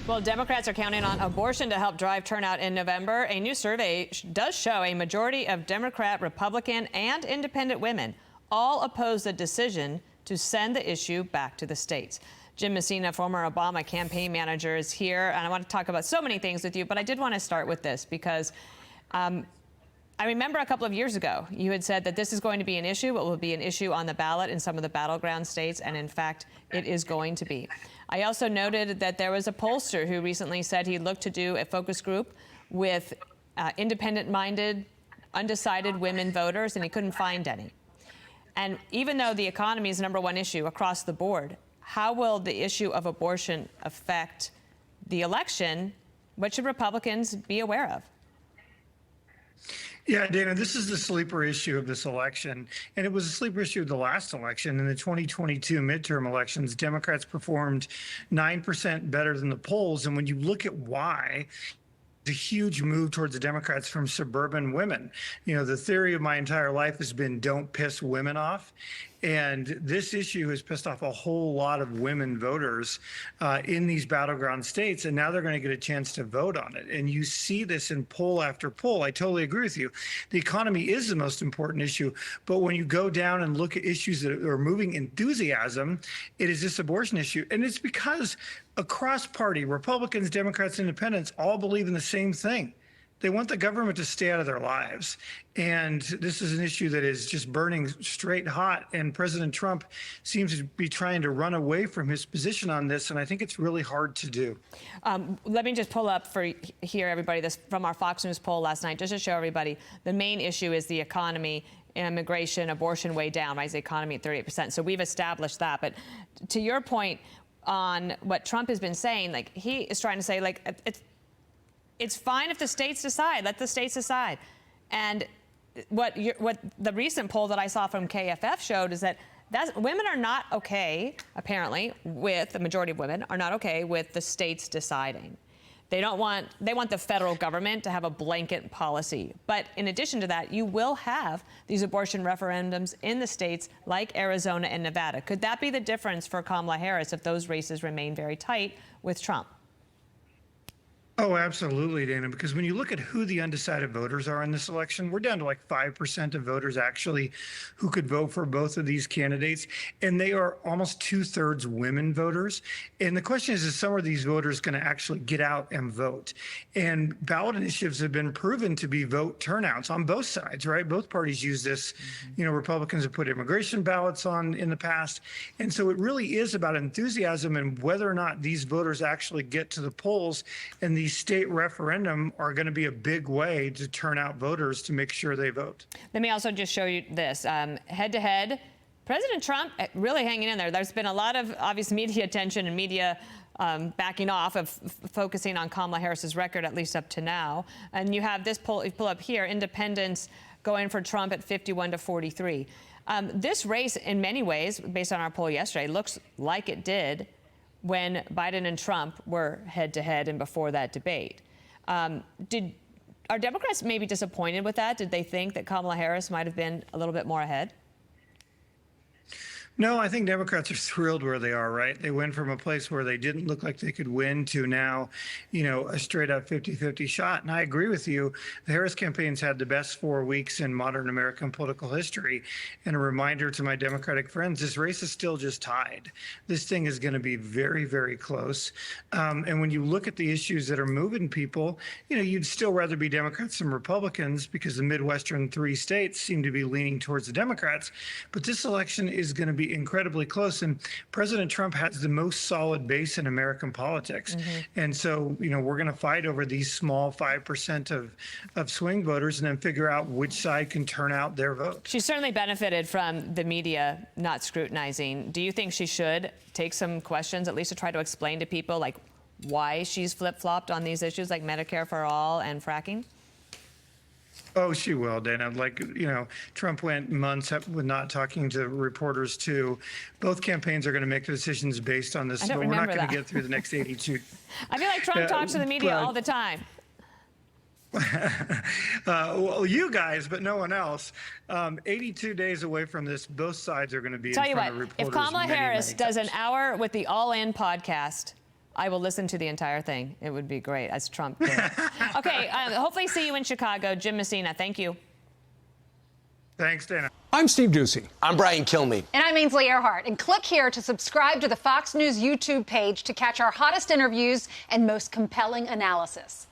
Well, Democrats are counting on abortion to help drive turnout in November. A new survey does show a majority of Democrat, Republican, and independent women all oppose the decision to send the issue back to the states. Jim Messina, former Obama campaign manager, is here, and I want to talk about so many things with you, but I did want to start with this because I remember a couple of years ago, you had said that this is going to be an issue. It will be an issue on the ballot in some of the battleground states, and in fact, it is going to be. I also noted that there was a pollster who recently said he looked to do a focus group with independent-minded, undecided women voters, and he couldn't find any. And even though the economy is the #1 issue across the board, how will the issue of abortion affect the election? What should Republicans be aware of? Yeah, Dana, this is the sleeper issue of this election, and it was a sleeper issue of the last election. In the 2022 midterm elections, Democrats performed 9% better than the polls, and when you look at why, a huge move towards the Democrats from suburban women. You know, the theory of my entire life has been don't piss women off. And this issue has pissed off a whole lot of women voters in these battleground states. And now they're going to get a chance to vote on it. And you see this in poll after poll. I totally agree with you. The economy is the most important issue. But when you go down and look at issues that are moving enthusiasm, it is this abortion issue. And it's because across party, Republicans, Democrats, Independents all believe in the same thing. They want the government to stay out of their lives. And this is an issue that is just burning straight hot. And President Trump seems to be trying to run away from his position on this. And I think it's really hard to do. Let me just pull up for here, everybody, this from our Fox News poll last night, just to show everybody the main issue is the economy, immigration, abortion way down, right? The economy at 38%. So we've established that. But to your point on what Trump has been saying, like he is trying to say, like, it's fine if the states decide. Let the states decide. And what the recent poll that I saw from KFF showed is that women are not okay, apparently, the majority of women are not okay with the states deciding. They want the federal government to have a blanket policy. But in addition to that, you will have these abortion referendums in the states like Arizona and Nevada. Could that be the difference for Kamala Harris if those races remain very tight with Trump? Oh, absolutely, Dana, because when you look at who the undecided voters are in this election, we're down to like 5% of voters actually who could vote for both of these candidates. And they are almost 2/3 women voters. And the question is some of these voters going to actually get out and vote? And ballot initiatives have been proven to be vote turnouts on both sides, right? Both parties use this. You know, Republicans have put immigration ballots on in the past. And so it really is about enthusiasm and whether or not these voters actually get to the polls. And the state referendum are going to be a big way to turn out voters to make sure they vote. Let me also just show you this. Head-to-head, President Trump really hanging in there. There's been a lot of obvious media attention and media backing off of focusing on Kamala Harris's record, at least up to now. And you have this poll, you pull up here, independents going for Trump at 51-43. This race, in many ways, based on our poll yesterday, looks like it did when Biden and Trump were head-to-head and before that debate. Are Democrats maybe disappointed with that? Did they think that Kamala Harris might have been a little bit more ahead? No, I think Democrats are thrilled where they are, right? They went from a place where they didn't look like they could win to now, you know, a straight up 50-50 shot. And I agree with you. The Harris campaign's had the best 4 weeks in modern American political history. And a reminder to my Democratic friends, this race is still just tied. This thing is going to be very, very close. And when you look at the issues that are moving people, you know, you'd still rather be Democrats than Republicans because the Midwestern 3 states seem to be leaning towards the Democrats. But this election is going to be incredibly close, and President Trump has the most solid base in American politics. And so, you know, we're going to fight over these small 5% of swing voters and then figure out which side can turn out their vote. She certainly benefited from the media not scrutinizing. Do you think she should take some questions, at least to try to explain to people, like, why she's flip-flopped on these issues like Medicare for all and fracking? Oh, she will, Dana. Like, you know, Trump went months with not talking to reporters, too. Both campaigns are going to make decisions based on this, but we're not going to get through the next 82. I feel like Trump talks to the media all the time. Well, you guys, but no one else. 82 days away from this, both sides are going to be in front of reporters. If Kamala Harris does an hour with the All In podcast I will listen to the entire thing. It would be great, as Trump did. Okay, hopefully see you in Chicago. Jim Messina, thank you. Thanks, Dana. I'm Steve Doocy. I'm Brian Kilmeade. And I'm Ainsley Earhart. And click here to subscribe to the Fox News YouTube page to catch our hottest interviews and most compelling analysis.